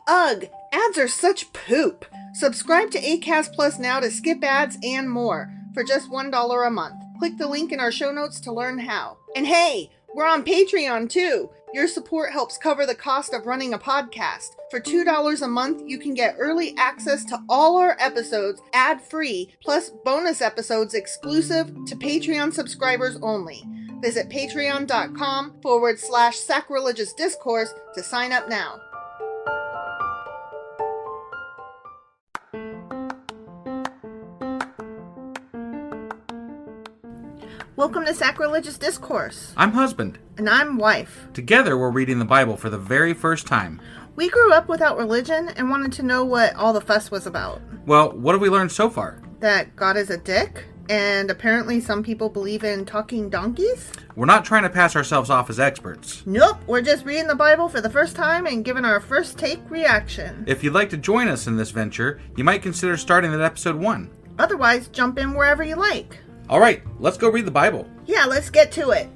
Ugh, ads are such poop. Subscribe to Acast Plus now to skip ads and more for just $1 a month. Click the link in our show notes to learn how. And hey, we're on Patreon too. Your support helps cover the cost of running a podcast. For $2 a month, you can get early access to all our episodes ad-free, plus bonus episodes exclusive to Patreon subscribers only. Visit patreon.com/sacrilegious discourse to sign up now. Welcome to Sacrilegious Discourse. I'm husband. And I'm wife. Together, we're reading the Bible for the very first time. We grew up without religion and wanted to know what all the fuss was about. Well, what have we learned so far? That God is a dick, and apparently some people believe in talking donkeys. We're not trying to pass ourselves off as experts. Nope, we're just reading the Bible for the first time and giving our first take reaction. If you'd like to join us in this venture, you might consider starting at episode 1. Otherwise, jump in wherever you like. All right, let's go read the Bible. Yeah, let's get to it.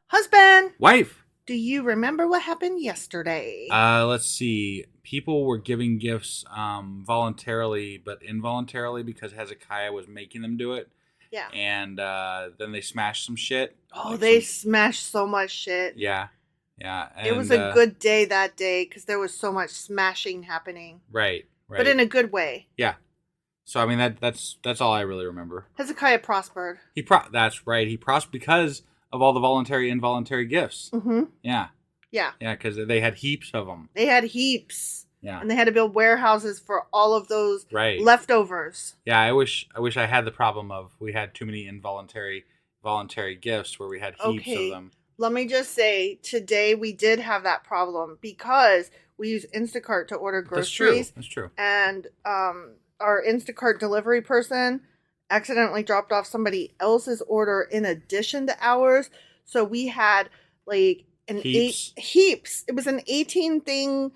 Husband! Wife! Do you remember what happened yesterday? Let's see. People were giving gifts voluntarily, but involuntarily because Hezekiah was making them do it. Yeah. And then they smashed some shit. Oh, they smashed so much shit. Yeah. Yeah. And, it was a good day that day because there was so much smashing happening. Right. But in a good way. Yeah. So, I mean, that's all I really remember. Hezekiah prospered. That's right. He prospered because of all the voluntary and involuntary gifts. Mm-hmm. Yeah. Yeah. Yeah, because they had heaps of them. They had heaps. Yeah. And they had to build warehouses for all of those leftovers. Yeah, I wish I had the problem of we had too many voluntary gifts where we had heaps of them. Let me just say, today we did have that problem because we use Instacart to order groceries. That's true. And our Instacart delivery person accidentally dropped off somebody else's order in addition to ours. So we had like heaps. It was an 18 thing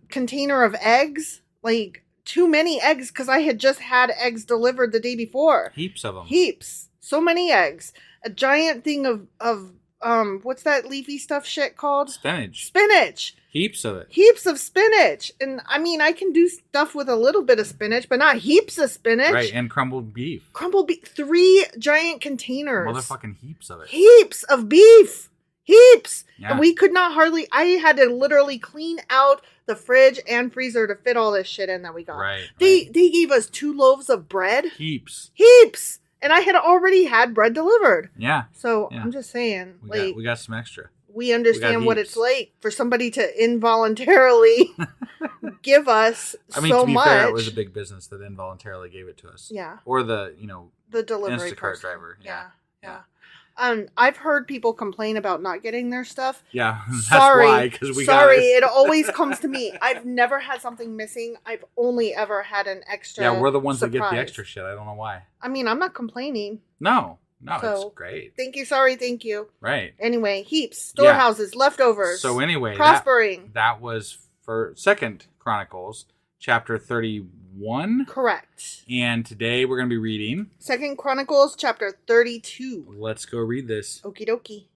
container of eggs, like too many eggs because I had just had eggs delivered the day before. Heaps of them. Heaps. So many eggs. A giant thing of what's that leafy stuff shit called? Spinach. Heaps of it. Heaps of spinach. And I mean, I can do stuff with a little bit of spinach, but not heaps of spinach. Right, and crumbled beef. 3 giant containers. Motherfucking heaps of it. Heaps of beef. Heaps. Yeah. And we could not I had to literally clean out the fridge and freezer to fit all this shit in that we got. Right. They gave us 2 loaves of bread. Heaps. And I had already had bread delivered. Yeah. So I'm just saying, we got some extra. We understand what it's like for somebody to involuntarily give us so much. To be fair, it was a big business that involuntarily gave it to us. Yeah. Or the delivery Instacart driver. Yeah. I've heard people complain about not getting their stuff. Yeah, that's why, because we got it. It always comes to me. I've never had something missing. I've only ever had an extra Yeah, we're the ones surprise. that get the extra shit. I don't know why. I mean, I'm not complaining. No, it's great. Thank you, sorry, thank you. Right. Anyway, heaps, storehouses, leftovers. So anyway, prospering. That was for 2nd Chronicles, chapter 31. Correct. And today we're going to be reading 2nd Chronicles, chapter 32. Let's go read this. Okie dokie.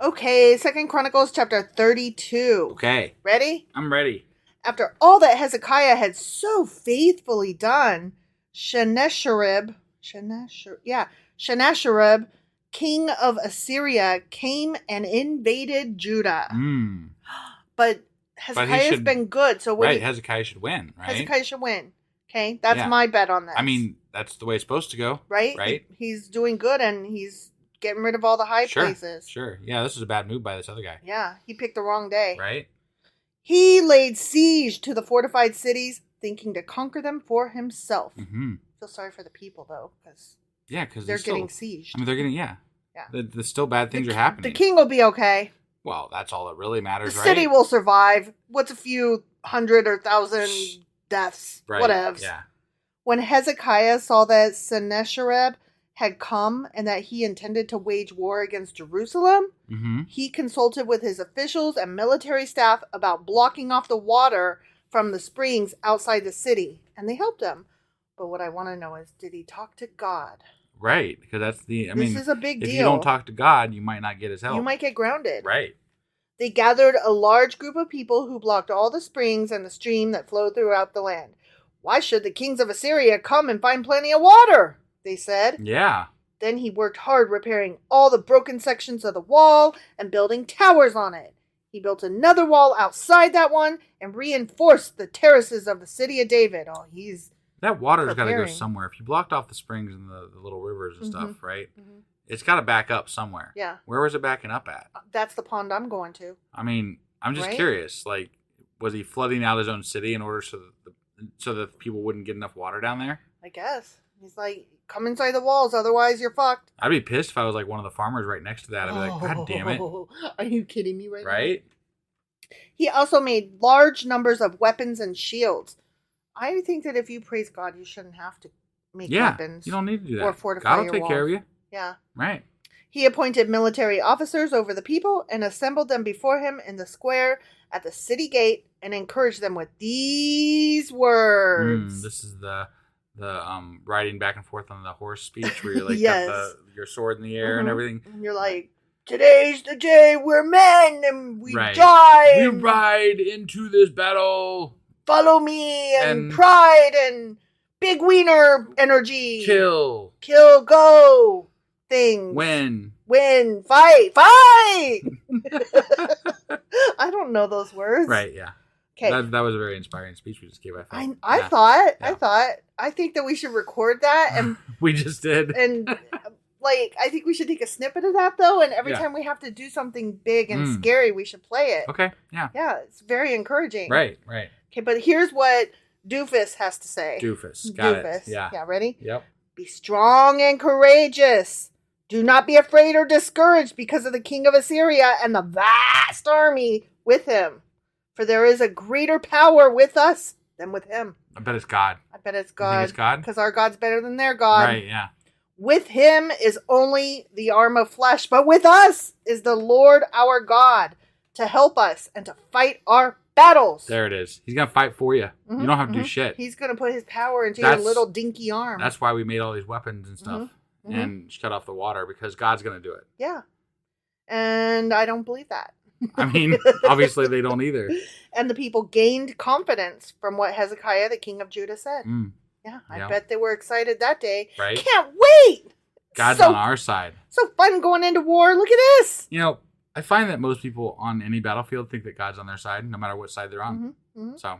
Okay, 2nd Chronicles chapter 32. Okay. Ready? I'm ready. After all that Hezekiah had so faithfully done, Sennacherib, king of Assyria, came and invaded Judah. But Hezekiah's been good, so Hezekiah should win, right? Hezekiah should win. Okay, that's my bet on this. I mean, that's the way it's supposed to go. Right? He's doing good, and he's getting rid of all the high places. Sure. Yeah, this is a bad move by this other guy. Yeah, he picked the wrong day. Right? He laid siege to the fortified cities, thinking to conquer them for himself. Mm-hmm. Feel sorry for the people, though, because they're getting sieged. I mean, they're getting, yeah. The still bad things are happening. The king will be okay. Well, that's all that really matters, right? The city will survive. What's a few 100 or 1,000 deaths? Right. Whatevs. Yeah. When Hezekiah saw that Sennacherib had come and that he intended to wage war against Jerusalem, he consulted with his officials and military staff about blocking off the water from the springs outside the city, and they helped him. But what I want to know is, did he talk to God? Right, because that's this is a big deal. If you don't talk to God, you might not get his help. You might get grounded. Right. They gathered a large group of people who blocked all the springs and the stream that flowed throughout the land. Why should the kings of Assyria come and find plenty of water? They said. Yeah. Then he worked hard repairing all the broken sections of the wall and building towers on it. He built another wall outside that one and reinforced the terraces of the city of David. Oh, that water's got to go somewhere. If you blocked off the springs and the little rivers and stuff, right? Mm-hmm. It's got to back up somewhere. Yeah. Where was it backing up at? That's the pond I'm going to. I mean, I'm just curious. Like, was he flooding out his own city in order so that people wouldn't get enough water down there? I guess. He's like, come inside the walls, otherwise you're fucked. I'd be pissed if I was like one of the farmers right next to that. I'd be like, God damn it. Are you kidding me right now? Right? He also made large numbers of weapons and shields. I think that if you praise God, you shouldn't have to make weapons. You don't need to do that. Or fortify God will take care of you. Yeah. Right. He appointed military officers over the people and assembled them before him in the square at the city gate and encouraged them with these words. This is the riding back and forth on the horse speech where you're like got your sword in the air and everything. And you're like, today's the day we're men and we die. We ride into this battle. Follow me and pride and big wiener energy. Kill, go. Things. Win. Fight. I don't know those words. Right, yeah. Okay. That was a very inspiring speech we just gave, I thought. I think that we should record that. And we just did. And I think we should take a snippet of that, though. And every time we have to do something big and scary, we should play it. Okay, yeah. Yeah, it's very encouraging. Right. Okay, but here's what Doofus has to say. Got it. Yeah. Yeah, ready? Yep. Be strong and courageous. Do not be afraid or discouraged because of the king of Assyria and the vast army with him. For there is a greater power with us than with him. I bet it's God. I bet it's God. You think it's God? Because our God's better than their God. Right, yeah. With him is only the arm of flesh, but with us is the Lord our God to help us and to fight our battles. There it is. He's going to fight for you. You don't have to do shit. He's going to put his power into your little dinky arm. That's why we made all these weapons and stuff. And shut off the water, because God's going to do it. Yeah. And I don't believe that. I mean, obviously they don't either. And the people gained confidence from what Hezekiah, the king of Judah, said. Yeah, I bet they were excited that day. Right. Can't wait! God's on our side. So fun going into war. Look at this! You know, I find that most people on any battlefield think that God's on their side, no matter what side they're on. So,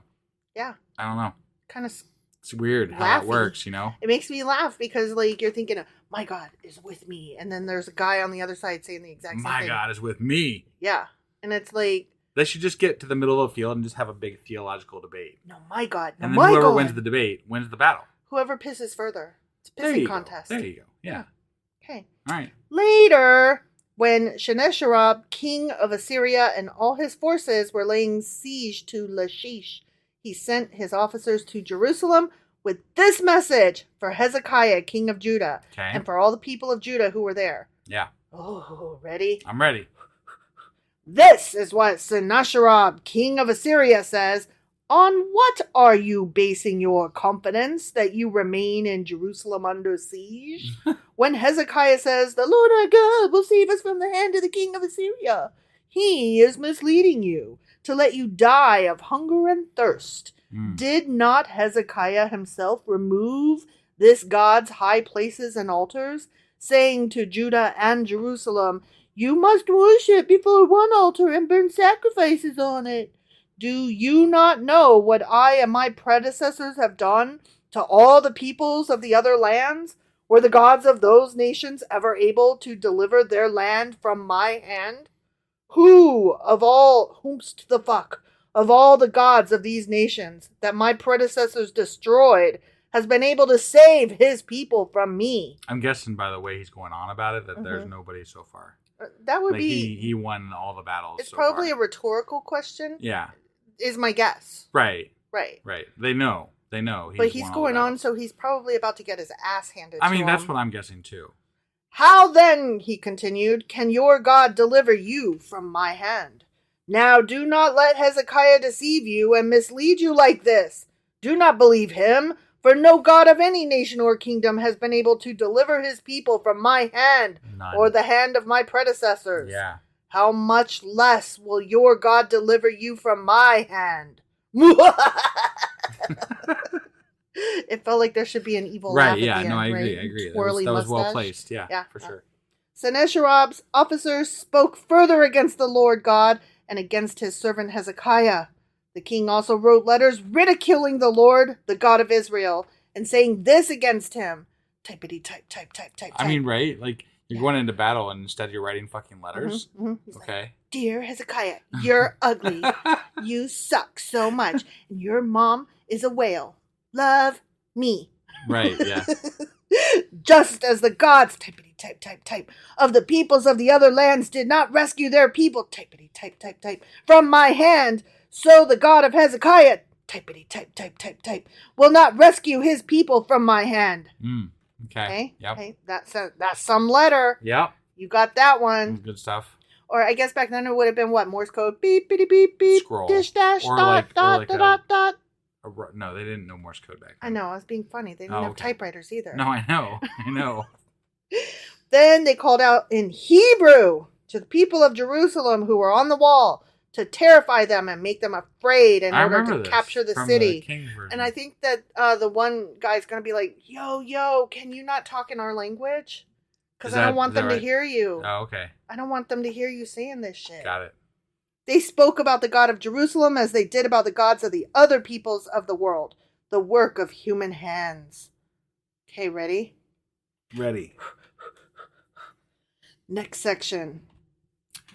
yeah. I don't know. Kind of It's weird how that works, you know? It makes me laugh because, you're thinking, my God is with me. And then there's a guy on the other side saying the exact same thing. My God is with me. Yeah. And it's like... They should just get to the middle of the field and just have a big theological debate. No, my God. And then whoever wins the debate wins the battle. Whoever pisses further. It's a pissing contest. There you go. Yeah. Okay. All right. Later, when Sennacherib, king of Assyria, and all his forces were laying siege to Lachish, he sent his officers to Jerusalem with this message for Hezekiah, king of Judah, and for all the people of Judah who were there. Yeah. Oh, ready? I'm ready. This is what Sennacherib, king of Assyria, says. On what are you basing your confidence that you remain in Jerusalem under siege? When Hezekiah says, the Lord our God will save us from the hand of the king of Assyria, he is misleading you to let you die of hunger and thirst. Did not Hezekiah himself remove this God's high places and altars, saying to Judah and Jerusalem, you must worship before one altar and burn sacrifices on it? Do you not know what I and my predecessors have done to all the peoples of the other lands? Were the gods of those nations ever able to deliver their land from my hand? Who of all the gods of these nations that my predecessors destroyed has been able to save his people from me? I'm guessing by the way he's going on about it that there's nobody so far. That would be... He won all the battles. It's probably a rhetorical question. Yeah. Is my guess. Right. They know. But he's going on, so he's probably about to get his ass handed to him. I mean, that's what I'm guessing too. How then, he continued, can your God deliver you from my hand? Now do not let Hezekiah deceive you and mislead you like this. Do not believe him, For no God of any nation or kingdom has been able to deliver his people from my hand None. or the hand of my predecessors. Yeah. How much less will your God deliver you from my hand? It felt like there should be an evil laugh at the end, I right? agree. Twirly That was well mustache. placed. Yeah, for sure. Sennacherib's officers spoke further against the Lord God and against his servant Hezekiah. The king also wrote letters ridiculing the Lord, the God of Israel, and saying this against him. Typity type. I mean, right? Like, you're going into battle and instead you're writing fucking letters? He's Okay. Like, Dear Hezekiah, you're ugly. You suck so much. And your mom is a whale. Love me. Right, yeah. Just as the gods, typity type, of the peoples of the other lands did not rescue their people, typity type, from my hand, so the God of Hezekiah, typity type, will not rescue his people from my hand. Okay. Yep. Okay. That's some letter. Yep. You got that one. Good stuff. Or I guess back then it would have been what? Morse code. Beep, beep, beep, beep. Scroll. Dish, dash, or dot, dot, dot. No, they didn't know Morse code back then. I know. I was being funny. They didn't have typewriters either. No, I know. Then they called out in Hebrew to the people of Jerusalem who were on the wall to terrify them and make them afraid in order to capture the city. And I think that the one guy's going to be like, yo, can you not talk in our language? Because I don't want them to hear you. Oh, okay. I don't want them to hear you saying this shit. Got it. They spoke about the God of Jerusalem as they did about the gods of the other peoples of the world, the work of human hands. Okay, ready? Ready. Next section.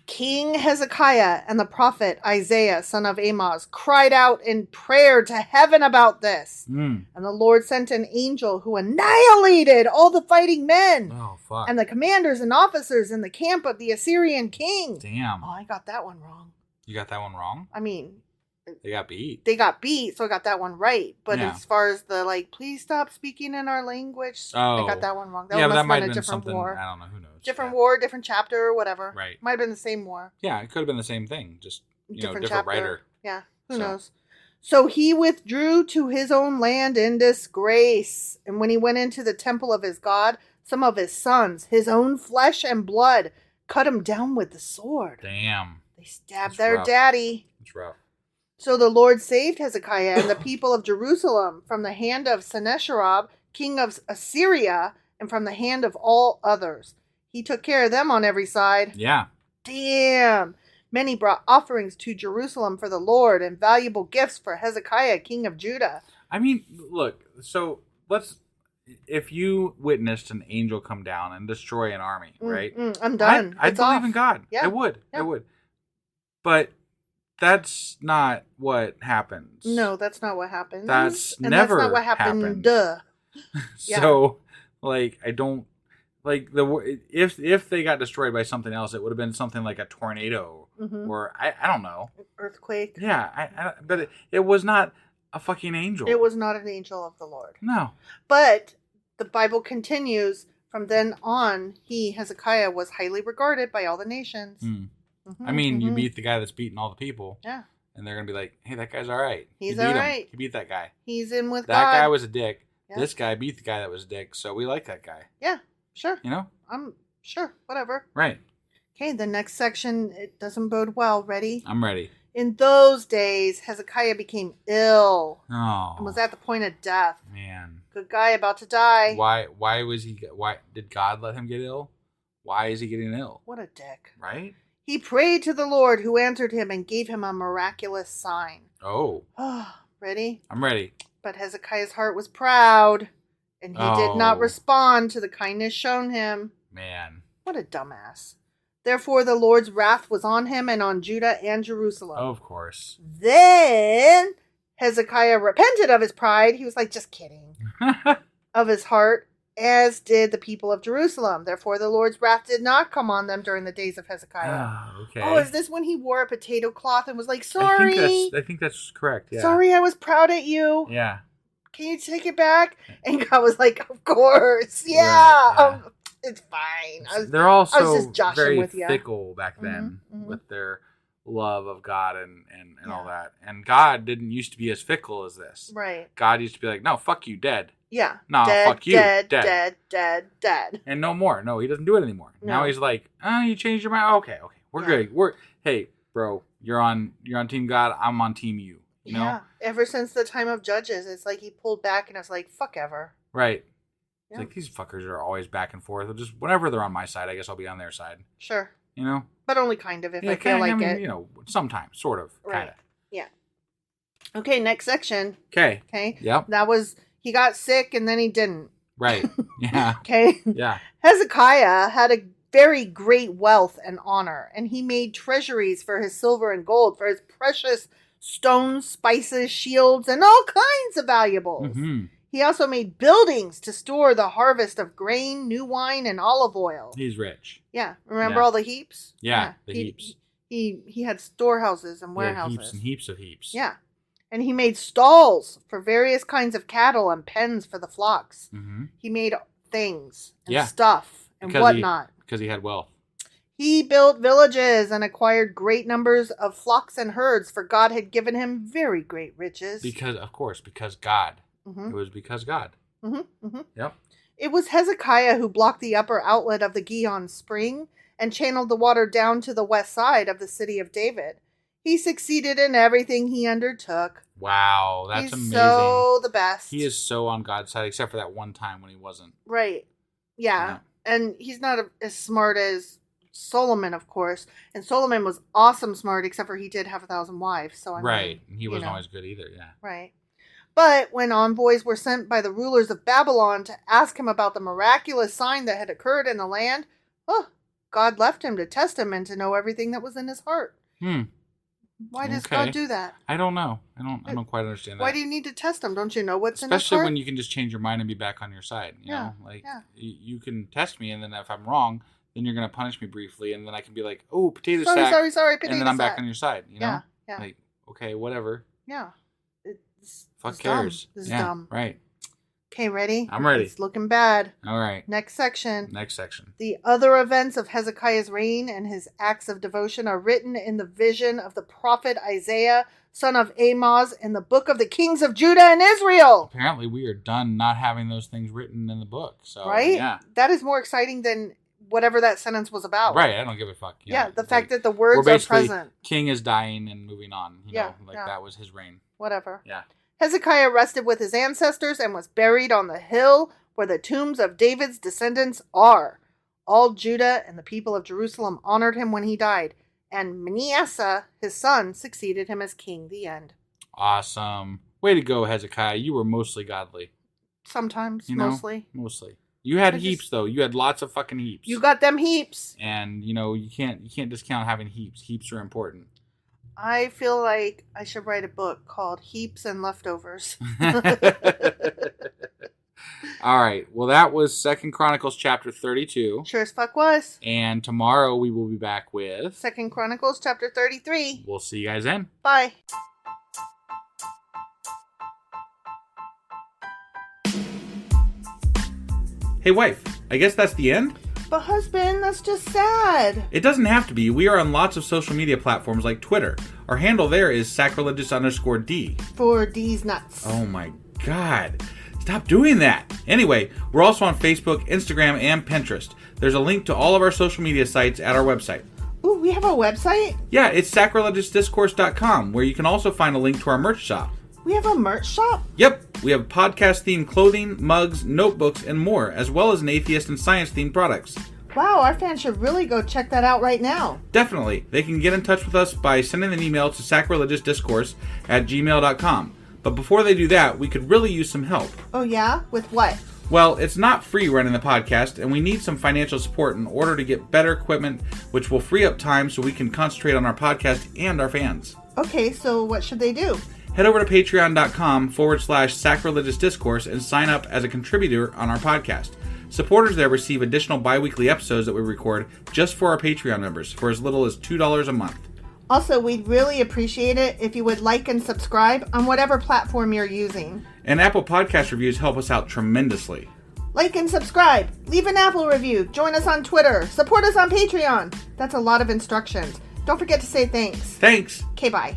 King Hezekiah and the prophet Isaiah, son of Amoz, cried out in prayer to heaven about this. And the Lord sent an angel who annihilated all the fighting men. Oh, fuck. And the commanders and officers in the camp of the Assyrian king. Damn. Oh, I got that one wrong. You got that one wrong? I mean... They got beat. So I got that one right. But as far as the, please stop speaking in our language, I got that one wrong. That might have been something, war. I don't know, who knows. Different war, different chapter, whatever. Right. Might have been the same war. Yeah, it could have been the same thing. Just, different writer. Yeah, who knows. So he withdrew to his own land in disgrace. And when he went into the temple of his God, some of his sons, his own flesh and blood, cut him down with the sword. Damn. They stabbed their daddy. It's rough. So the Lord saved Hezekiah and the people of Jerusalem from the hand of Sennacherib, king of Assyria, and from the hand of all others. He took care of them on every side. Yeah. Damn. Many brought offerings to Jerusalem for the Lord and valuable gifts for Hezekiah, king of Judah. I mean, look, so if you witnessed an angel come down and destroy an army, right? I'm done. I'd believe in God. Yeah. I would. Yeah. I would. But that's not what happens. No, that's not what happens. That's and never that's not what happened. So, I don't if they got destroyed by something else, it would have been something like a tornado or I don't know, earthquake. Yeah, but it was not a fucking angel. It was not an angel of the Lord. No, but the Bible continues. From then on, Hezekiah, was highly regarded by all the nations. I mean, you beat the guy that's beating all the people. Yeah. And they're going to be like, hey, that guy's all right. He's all right. He beat that guy. He's in with that God. That guy was a dick. Yeah. This guy beat the guy that was a dick, so we like that guy. Yeah, sure. I'm sure. Whatever. Right. Okay, the next section, it doesn't bode well. Ready? I'm ready. In those days, Hezekiah became ill. Oh. And was at the point of death. Man. Good guy about to die. Why did God let him get ill? Why is he getting ill? What a dick. Right? He prayed to the Lord who answered him and gave him a miraculous sign. Oh. Ready? I'm ready. But Hezekiah's heart was proud, and he did not respond to the kindness shown him. Man. What a dumbass. Therefore the Lord's wrath was on him and on Judah and Jerusalem. Oh, of course. Then Hezekiah repented of his pride. He was like, just kidding. Of his heart, as did the people of Jerusalem. Therefore, the Lord's wrath did not come on them during the days of Hezekiah. Okay. Oh, is this when he wore a potato cloth and was like, sorry? I think that's correct, yeah. Sorry, I was proud at you. Yeah. Can you take it back? And God was like, of course. Yeah. Right, yeah. It's fine. They're all so just joshing very with you. fickle back then with their love of God and all that. And God didn't used to be as fickle as this. Right. God used to be like, no, fuck you, dead. Yeah. No, fuck you, dead. And no more. No, he doesn't do it anymore. No. Now he's like, you changed your mind? Okay, we're good. Hey, bro, you're on Team God, I'm on Team you. You know? Yeah. Ever since the time of Judges, it's like he pulled back and I was like, fuck ever. Right. It's like, these fuckers are always back and forth. Just whenever they're on my side, I guess I'll be on their side. Sure. You know? But only kind of, if I feel like it. You know, sometimes, sort of, kind of. Yeah. Okay, next section. Okay. Yep. That was, he got sick and then he didn't. Right. Yeah. Okay. Yeah. Hezekiah had a very great wealth and honor, and he made treasuries for his silver and gold, for his precious stones, spices, shields, and all kinds of valuables. Mm-hmm. He also made buildings to store the harvest of grain, new wine, and olive oil. He's rich. Yeah. Remember all the heaps? Yeah, the heaps. He had storehouses and warehouses. Heaps and heaps of heaps. Yeah. And he made stalls for various kinds of cattle and pens for the flocks. Mm-hmm. He made things and stuff and whatnot. Because he had wealth. He built villages and acquired great numbers of flocks and herds, for God had given him very great riches. Because God. Mm-hmm. It was because God. Mm-hmm. Mm-hmm. Yep. It was Hezekiah who blocked the upper outlet of the Gihon Spring and channeled the water down to the west side of the city of David. He succeeded in everything he undertook. Wow, that's amazing. He's so the best. He is so on God's side, except for that one time when he wasn't. Right. Yeah. And he's not as smart as Solomon, of course. And Solomon was awesome smart, except for he did have 1,000 wives. So right. He wasn't always good either, yeah. Right. But when envoys were sent by the rulers of Babylon to ask him about the miraculous sign that had occurred in the land, God left him to test him and to know everything that was in his heart. Why does God do that? I don't know. I don't quite understand that. Why do you need to test him? Don't you know what's in his heart? Especially when you can just change your mind and be back on your side. You know? Like, you can test me, and then if I'm wrong, then you're going to punish me briefly, and then I can be like, oh, potato sack. Sorry, potato sack. And then I'm back on your side, you know? Yeah. Like, okay, whatever. Yeah. Fuck cares. This is dumb. Right. Okay, ready? I'm ready. It's looking bad. All right. Next section. The other events of Hezekiah's reign and his acts of devotion are written in the vision of the prophet Isaiah, son of Amoz, in the book of the kings of Judah and Israel. Apparently we are done not having those things written in the book. So, right? Yeah. That is more exciting than whatever that sentence was about. Right. I don't give a fuck. Yeah. The fact that the words are present. King is dying and moving on. You know, that was his reign. Whatever. Yeah. Hezekiah rested with his ancestors and was buried on the hill where the tombs of David's descendants are. All Judah and the people of Jerusalem honored him when he died, and Manasseh, his son, succeeded him as king. The end. Awesome. Way to go, Hezekiah. You were mostly godly. Sometimes, mostly. Mostly. You had heaps, though. You had lots of fucking heaps. You got them heaps. And, you can't discount having heaps. Heaps are important. I feel like I should write a book called Heaps and Leftovers. All right. Well, that was 2 Chronicles chapter 32. Sure as fuck was. And tomorrow we will be back with 2 Chronicles chapter 33. We'll see you guys then. Bye. Hey, wife. I guess that's the end? But husband, that's just sad. It doesn't have to be. We are on lots of social media platforms like Twitter. Our handle there is sacrilegious_D. For D's nuts. Oh my God. Stop doing that. Anyway, we're also on Facebook, Instagram, and Pinterest. There's a link to all of our social media sites at our website. Ooh, we have a website? Yeah, it's sacrilegiousdiscourse.com, where you can also find a link to our merch shop. We have a merch shop? Yep. We have podcast-themed clothing, mugs, notebooks, and more, as well as an atheist and science-themed products. Wow, our fans should really go check that out right now. Definitely. They can get in touch with us by sending an email to sacrilegiousdiscourse@gmail.com. But before they do that, we could really use some help. Oh yeah? With what? Well, it's not free running the podcast, and we need some financial support in order to get better equipment, which will free up time so we can concentrate on our podcast and our fans. Okay, so what should they do? Head over to patreon.com/sacrilegiousdiscourse and sign up as a contributor on our podcast. Supporters there receive additional bi-weekly episodes that we record just for our Patreon members for as little as $2 a month. Also, we'd really appreciate it if you would like and subscribe on whatever platform you're using. And Apple Podcast reviews help us out tremendously. Like and subscribe. Leave an Apple review. Join us on Twitter. Support us on Patreon. That's a lot of instructions. Don't forget to say thanks. Thanks. Okay, bye.